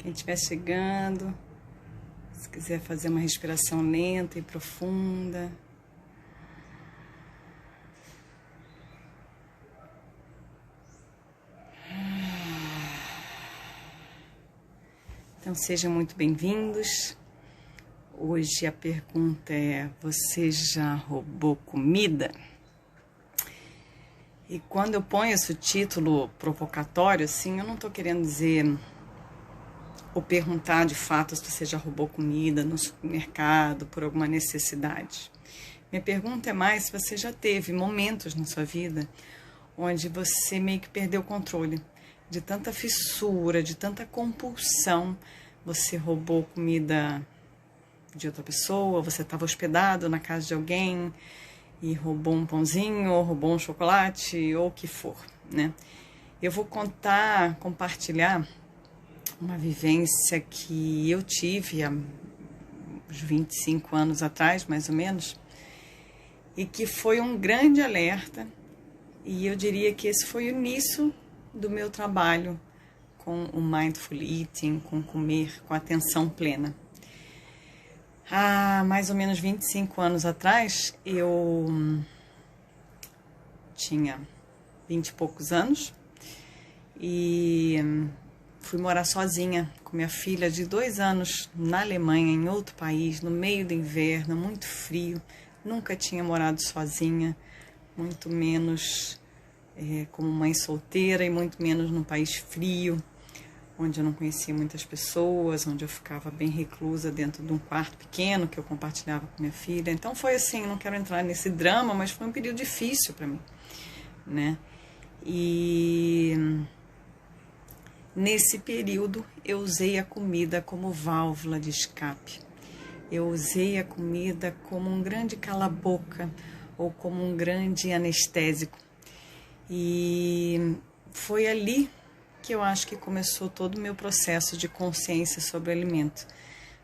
Quem estiver chegando, se quiser fazer uma respiração lenta e profunda. Então sejam muito bem-vindos. Hoje a pergunta é: você já roubou comida? E quando eu ponho esse título provocatório, assim, eu não estou querendo dizer ou perguntar de fato se você já roubou comida no supermercado por alguma necessidade. Minha pergunta é mais se você já teve momentos na sua vida onde você meio que perdeu o controle. De tanta fissura, de tanta compulsão, você roubou comida de outra pessoa, você estava hospedado na casa de alguém e roubou um pãozinho, ou roubou um chocolate, ou o que for, né? Eu vou compartilhar uma vivência que eu tive há uns 25 anos atrás, mais ou menos, e que foi um grande alerta, e eu diria que esse foi o início do meu trabalho com o Mindful Eating, com comer com atenção plena. Há mais ou menos 25 anos atrás, eu tinha 20 e poucos anos e fui morar sozinha com minha filha de 2 anos na Alemanha, em outro país, no meio do inverno, muito frio. Nunca tinha morado sozinha, muito menos como mãe solteira e muito menos num país frio, onde eu não conhecia muitas pessoas, onde eu ficava bem reclusa dentro de um quarto pequeno que eu compartilhava com minha filha. Então foi assim, não quero entrar nesse drama, mas foi um período difícil para mim, né? E nesse período eu usei a comida como válvula de escape. Eu usei a comida como um grande cala-boca ou como um grande anestésico. E foi ali que eu acho que começou todo o meu processo de consciência sobre o alimento,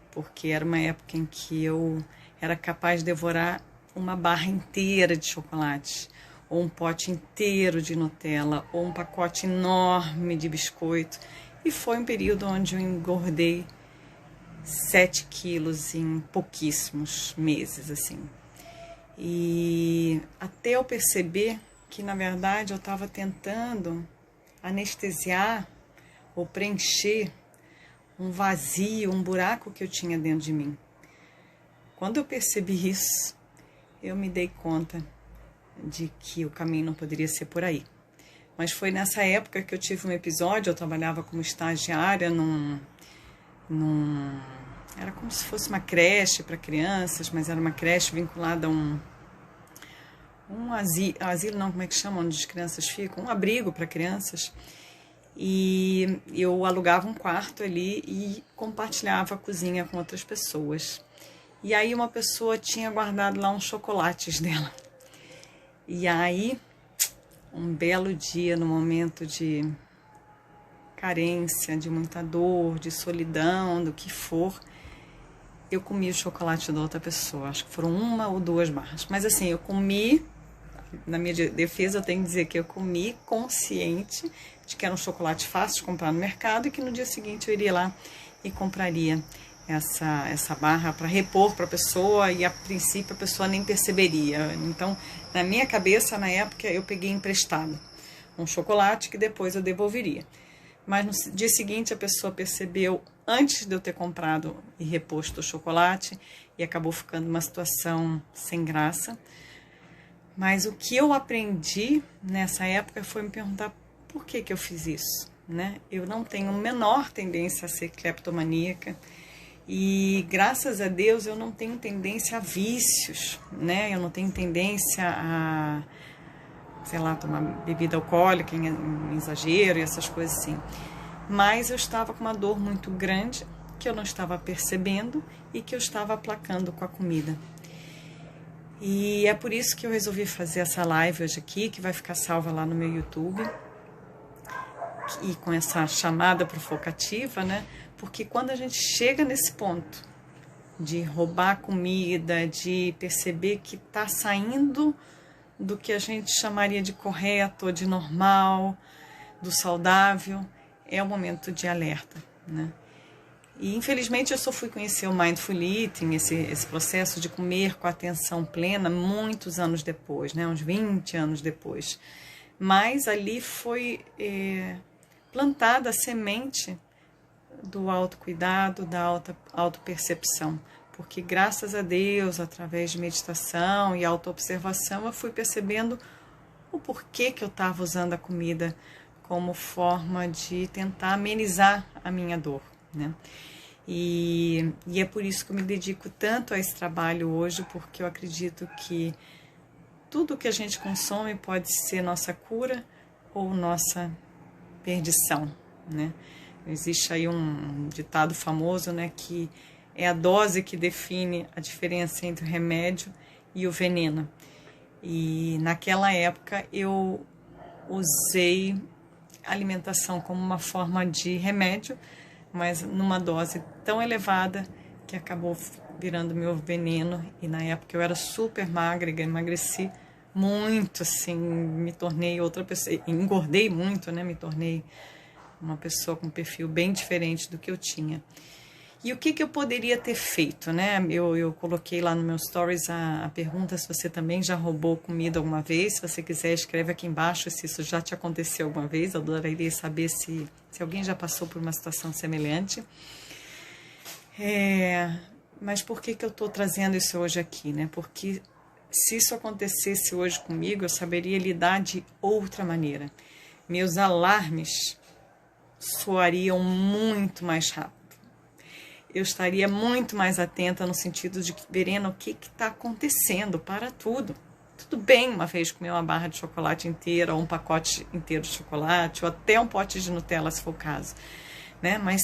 porque era uma época em que eu era capaz de devorar uma barra inteira de chocolate, ou um pote inteiro de Nutella, ou um pacote enorme de biscoito, e foi um período onde eu engordei 7 quilos em pouquíssimos meses, assim. E até eu perceber que, na verdade, eu estava tentando anestesiar ou preencher um vazio, um buraco que eu tinha dentro de mim. Quando eu percebi isso, eu me dei conta de que o caminho não poderia ser por aí. Mas foi nessa época que eu tive um episódio. Eu trabalhava como estagiária era como se fosse uma creche para crianças, mas era uma creche vinculada a um asilo não, como é que chama, onde as crianças ficam? Um abrigo para crianças. E eu alugava um quarto ali e compartilhava a cozinha com outras pessoas. E aí uma pessoa tinha guardado lá uns chocolates dela. E aí, um belo dia, no momento de carência, de muita dor, de solidão, do que for, eu comi o chocolate da outra pessoa. Acho que foram 1 ou 2 barras. Mas assim, eu comi, na minha defesa eu tenho que dizer que eu comi consciente de que era um chocolate fácil de comprar no mercado e que no dia seguinte eu iria lá e compraria essa barra para repor para a pessoa, e a princípio a pessoa nem perceberia. Então, na minha cabeça, na época, eu peguei emprestado um chocolate que depois eu devolveria. Mas no dia seguinte a pessoa percebeu antes de eu ter comprado e reposto o chocolate, e acabou ficando uma situação sem graça. Mas o que eu aprendi nessa época foi me perguntar por que eu fiz isso, né? Eu não tenho a menor tendência a ser cleptomaníaca e, graças a Deus, eu não tenho tendência a vícios, né? Eu não tenho tendência a, sei lá, tomar bebida alcoólica em exagero e essas coisas assim. Mas eu estava com uma dor muito grande que eu não estava percebendo e que eu estava aplacando com a comida. E é por isso que eu resolvi fazer essa live hoje aqui, que vai ficar salva lá no meu YouTube, e com essa chamada provocativa, né? Porque quando a gente chega nesse ponto de roubar comida, de perceber que está saindo do que a gente chamaria de correto, ou de normal, do saudável, é o momento de alerta, né? E infelizmente eu só fui conhecer o Mindful Eating, esse processo de comer com atenção plena, muitos anos depois, né? Uns 20 anos depois. Mas ali foi plantada a semente do autocuidado, da autopercepção. Porque graças a Deus, através de meditação e autoobservação, eu fui percebendo o porquê que eu estava usando a comida como forma de tentar amenizar a minha dor, né? E é por isso que eu me dedico tanto a esse trabalho hoje, porque eu acredito que tudo que a gente consome pode ser nossa cura ou nossa perdição, né? Existe aí um ditado famoso, né, que é a dose que define a diferença entre o remédio e o veneno. E naquela época eu usei a alimentação como uma forma de remédio, mas numa dose tão elevada que acabou virando meu veneno. E na época eu era super magra, emagreci muito, assim, me tornei outra pessoa, engordei muito, né, me tornei uma pessoa com um perfil bem diferente do que eu tinha. E o que eu poderia ter feito, né? Eu coloquei lá no meu stories a pergunta se você também já roubou comida alguma vez. Se você quiser, escreve aqui embaixo se isso já te aconteceu alguma vez. Eu adoraria saber se alguém já passou por uma situação semelhante. Mas por que eu estou trazendo isso hoje aqui, né? Porque se isso acontecesse hoje comigo, eu saberia lidar de outra maneira. Meus alarmes soariam muito mais rápido. Eu estaria muito mais atenta no sentido de que, Verena, o que está acontecendo? Para tudo. Tudo bem uma vez comer uma barra de chocolate inteira, ou um pacote inteiro de chocolate, ou até um pote de Nutella, se for o caso, né? Mas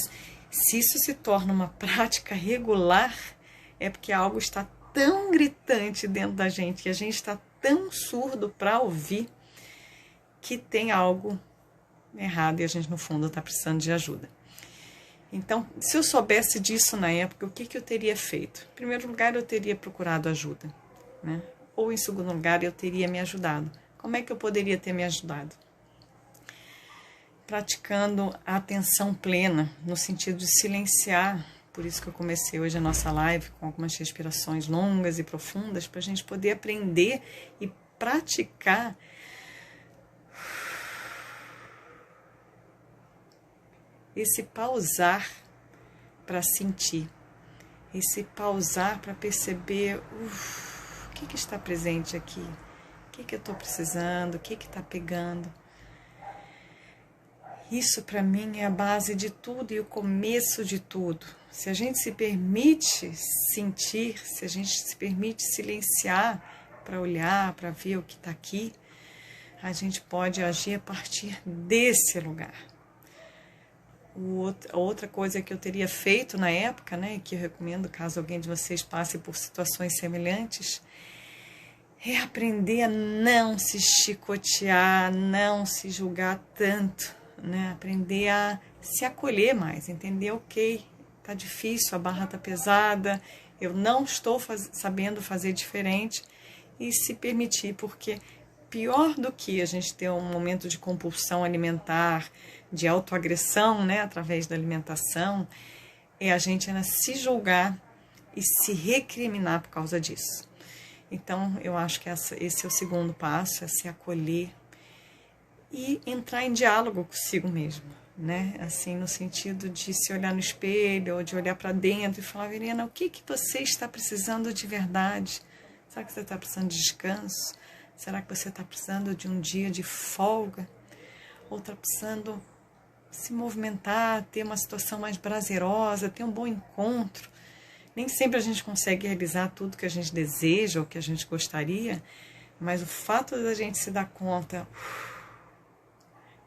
se isso se torna uma prática regular, é porque algo está tão gritante dentro da gente, que a gente está tão surdo para ouvir, que tem algo errado e a gente, no fundo, está precisando de ajuda. Então, se eu soubesse disso na época, o que eu teria feito? Em primeiro lugar, eu teria procurado ajuda, né? Ou, em segundo lugar, eu teria me ajudado. Como é que eu poderia ter me ajudado? Praticando a atenção plena, no sentido de silenciar. Por isso que eu comecei hoje a nossa live com algumas respirações longas e profundas, para a gente poder aprender e praticar esse pausar para sentir, esse pausar para perceber o que está presente aqui, o que eu estou precisando, o que está pegando. Isso para mim é a base de tudo e o começo de tudo. Se a gente se permite sentir, se a gente se permite silenciar para olhar, para ver o que está aqui, a gente pode agir a partir desse lugar. Outra coisa que eu teria feito na época, né, e que eu recomendo caso alguém de vocês passe por situações semelhantes, é aprender a não se chicotear, não se julgar tanto, né, aprender a se acolher mais, entender, ok, tá difícil, a barra tá pesada, eu não estou sabendo fazer diferente, e se permitir, porque pior do que a gente ter um momento de compulsão alimentar, de autoagressão, né, através da alimentação, é a gente ainda se julgar e se recriminar por causa disso. Então, eu acho que esse é o segundo passo, é se acolher e entrar em diálogo consigo mesmo, né? Assim, no sentido de se olhar no espelho ou de olhar para dentro e falar, Verena, o que você está precisando de verdade? Será que você está precisando de descanso? Será que você está precisando de um dia de folga? Ou está precisando se movimentar, ter uma situação mais prazerosa, ter um bom encontro? Nem sempre a gente consegue realizar tudo que a gente deseja ou que a gente gostaria, mas o fato da gente se dar conta,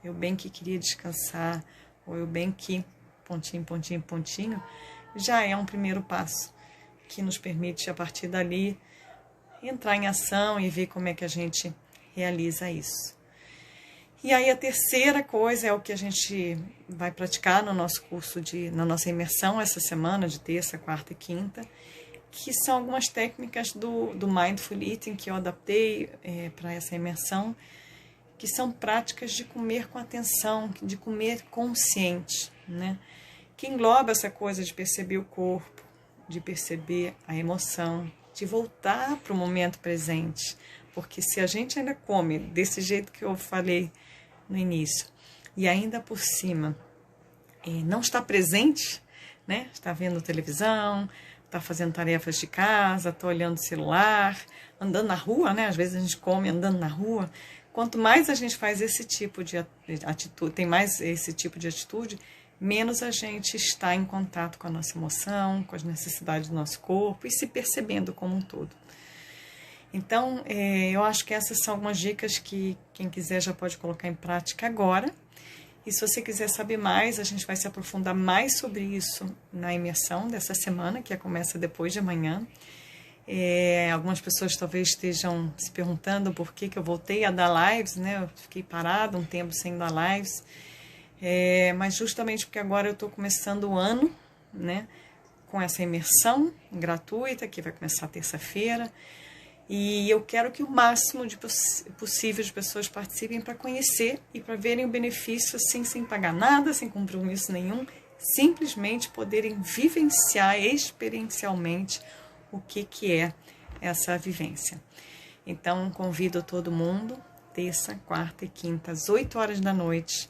eu bem que queria descansar, ou eu bem que, pontinho, pontinho, pontinho, já é um primeiro passo que nos permite, a partir dali, entrar em ação e ver como é que a gente realiza isso. E aí a terceira coisa é o que a gente vai praticar no nosso curso, na nossa imersão essa semana, de terça, quarta e quinta, que são algumas técnicas do Mindful Eating que eu adaptei para essa imersão, que são práticas de comer com atenção, de comer consciente, né? que engloba essa coisa de perceber o corpo, de perceber a emoção, de voltar para o momento presente. Porque se a gente ainda come desse jeito que eu falei no início, e ainda por cima não está presente, né? Está vendo televisão, está fazendo tarefas de casa, está olhando o celular, andando na rua, né? Às vezes a gente come andando na rua. Quanto mais a gente faz esse tipo de atitude, tem mais esse tipo de atitude, menos a gente está em contato com a nossa emoção, com as necessidades do nosso corpo e se percebendo como um todo. Então, eu acho que essas são algumas dicas que quem quiser já pode colocar em prática agora. E se você quiser saber mais, a gente vai se aprofundar mais sobre isso na imersão dessa semana, que começa depois de amanhã. Algumas pessoas talvez estejam se perguntando por que eu voltei a dar lives, né? Eu fiquei parada um tempo sem dar lives, mas justamente porque agora eu estou começando o ano, né? Com essa imersão gratuita, que vai começar terça-feira. E eu quero que o máximo possível de pessoas participem para conhecer e para verem o benefício assim, sem pagar nada, sem compromisso nenhum, simplesmente poderem vivenciar experiencialmente o que é essa vivência. Então, convido todo mundo, terça, quarta e quinta, às 8 horas da noite,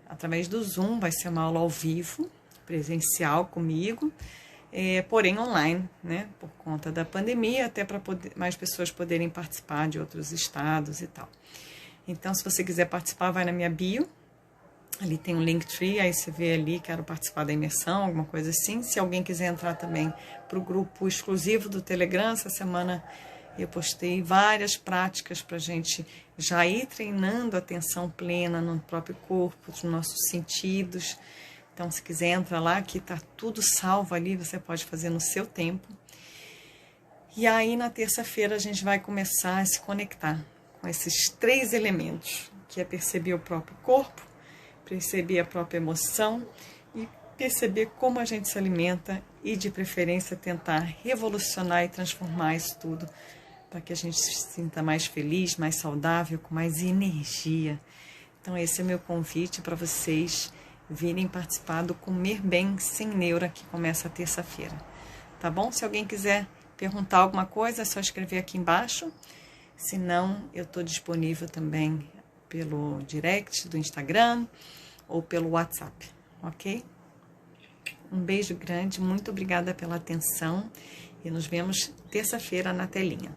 através do Zoom, vai ser uma aula ao vivo, presencial comigo, porém online, né, por conta da pandemia, até para mais pessoas poderem participar de outros estados e tal. Então, se você quiser participar, vai na minha bio, ali tem um Linktree, aí você vê ali, quero participar da imersão, alguma coisa assim. Se alguém quiser entrar também para o grupo exclusivo do Telegram, essa semana eu postei várias práticas para a gente já ir treinando a atenção plena no próprio corpo, nos nossos sentidos. Então, se quiser, entra lá, que está tudo salvo ali, você pode fazer no seu tempo. E aí, na terça-feira, a gente vai começar a se conectar com esses 3 elementos, que é perceber o próprio corpo, perceber a própria emoção e perceber como a gente se alimenta e, de preferência, tentar revolucionar e transformar isso tudo para que a gente se sinta mais feliz, mais saudável, com mais energia. Então, esse é o meu convite para vocês virem participar do Comer Bem Sem Neura, que começa terça-feira. Tá bom? Se alguém quiser perguntar alguma coisa, é só escrever aqui embaixo. Se não, eu estou disponível também pelo direct do Instagram ou pelo WhatsApp, ok? Um beijo grande, muito obrigada pela atenção e nos vemos terça-feira na telinha.